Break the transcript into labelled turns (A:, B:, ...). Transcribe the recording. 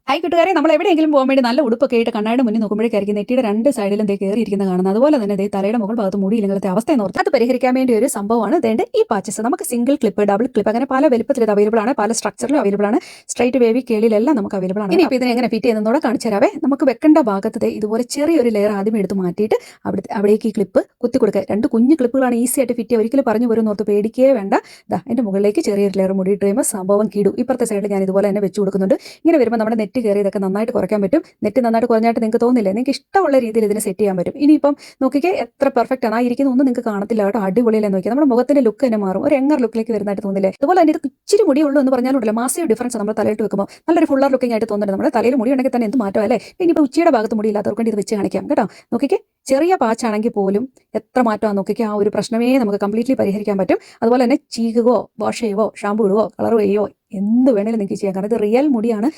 A: Hi കൂട്ടുകാരെ, നമ്മൾ എവിടെയെങ്കിലും പോകാൻ വേണ്ടി നല്ല ഉടുപ്പൊക്കെ ആയിട്ട് കണ്ണാടിയുടെ മുന്നിൽ നോക്കുമ്പോഴേക്കായിരിക്കും നെറ്റിയുടെ രണ്ട് സൈഡിലും കയറിയിരിക്കുന്നത് കാണുന്നത്. അതുപോലെ തന്നെ തലയുടെ മുകൾ ഭാഗത്ത് മുടിയില്ലെങ്കിലത്തെ അവസ്ഥ എന്ന് ഓർത്ത് അത് പരിഹരിക്കാൻ വേണ്ടി ഒരു സംഭവമാണ് ഇതേണ്ട ഈ പാച്ചസ്. നമുക്ക് സിംഗിൾ ക്ലിപ്പ്, ഡബിൾ ക്ലിപ്പ്, അങ്ങനെ പല വലുപ്പത്തിൽ ഇത് അവൈലബിൾ ആണ്, പല സ്ട്രക്ചറിലും അവൈലബിൾ ആണ്. സ്ട്രൈറ്റ് വേവി കേളിലെല്ലാം നമുക്ക് അവൈലബിൾ ആണ്. ഇനിയിപ്പോൾ ഇതിനെ എങ്ങനെ ഫിറ്റ് ചെയ്യുന്നതോടെ കാണിച്ചു തരാവേ. നമുക്ക് വെക്കേണ്ട ഭാഗത്ത് ഇതുപോലെ ചെറിയൊരു ലെയർ ആദ്യം എടുത്ത് മാറ്റിയിട്ട് അവിടേക്ക് ഈ ക്ലിപ്പ് കുത്തി കൊടുക്കുക. രണ്ട് കുഞ്ഞു ക്ലിപ്പുകളാണ് ഈസി ആയിട്ട് ഫിറ്റ് ചെയ്യുക. ഒരിക്കലും പറഞ്ഞു പോരും ഓർത്ത് പേടിക്കേ വേണ്ട. എൻ്റെ മുകളിലേക്ക് ചെറിയൊരു ലെയർ മുടിയിട്ട് കഴിയുമ്പോൾ സംഭവം കീടും. ഇപ്പുറത്തെ സൈഡിൽ ഞാൻ ഇതുപോലെ തന്നെ വെച്ച് കൊടുക്കുന്നുണ്ട്. ഇങ്ങനെ വരുമ്പോൾ നമ്മുടെ നെറ്റ് കയറിയതൊക്കെ നന്നായിട്ട് കുറയ്ക്കാൻ പറ്റും. നെറ്റ് നന്നായിട്ട് കുറഞ്ഞായിട്ട് നിങ്ങൾക്ക് തോന്നില്ലേ? നിങ്ങൾക്ക് ഇഷ്ടമുള്ള രീതിയിൽ ഇതിനെ സെറ്റ് ചെയ്യാൻ പറ്റും. ഇനിയിപ്പം നോക്കിക്കേ, എത്ര പെർഫെക്റ്റ് ആണ്. ആ ഇരിക്കുന്ന ഒന്നും നിങ്ങൾക്ക് കാണത്തില്ല കേട്ടോ. അടിപൊളിയിലെ നോക്കിയാൽ നമ്മുടെ മുഖത്തിന്റെ ലുക്ക് തന്നെ മാറും. ഒരു യങ്ങർ ലുക്കിലേക്ക് വരുന്നതായിട്ട് തോന്നില്ലേ? അതുപോലെ തന്നെ ഇത് ഇച്ചിരി മുടിയുള്ളൂ എന്ന് പറഞ്ഞാലുണ്ടല്ലോ, മാസീവ് ഡിഫറൻസ് നമ്മൾ തലയിട്ട് വെക്കുമ്പോൾ നല്ലൊരു ഫുള്ളർ ലുക്കിംഗ് ആയിട്ട് തോന്നുന്നുണ്ട്. നമ്മുടെ തലയിൽ മുടി ഉണ്ടെങ്കിൽ തന്നെ എന്ത് മാറ്റം അല്ലേ? ഇനിയിപ്പോൾ ഉച്ചയുടെ ഭാഗത്ത് മുടി ഇല്ലാത്തവർക്ക് ഇത് വെച്ച് കാണിക്കാം കേട്ടോ. നോക്കിക്കേ, ചെറിയ പാച്ചാണെങ്കിൽ പോലും എത്ര മാറ്റമാണ് നോക്കിക്കേ. ആ ഒരു പ്രശ്നമേ നമുക്ക് കംപ്ലീറ്റ്ലി പരിഹരിക്കാൻ പറ്റും. അതുപോലെ തന്നെ ചീകുകയോ വാഷ് ചെയ്യുവോ ഷാമ്പു ഇടുവോ കളർ ചെയ്യുവോ എന്ത് വേണേലും നിങ്ങൾക്ക് ചെയ്യാം. കാരണം ഇത് റിയൽ മുടിയാണ്.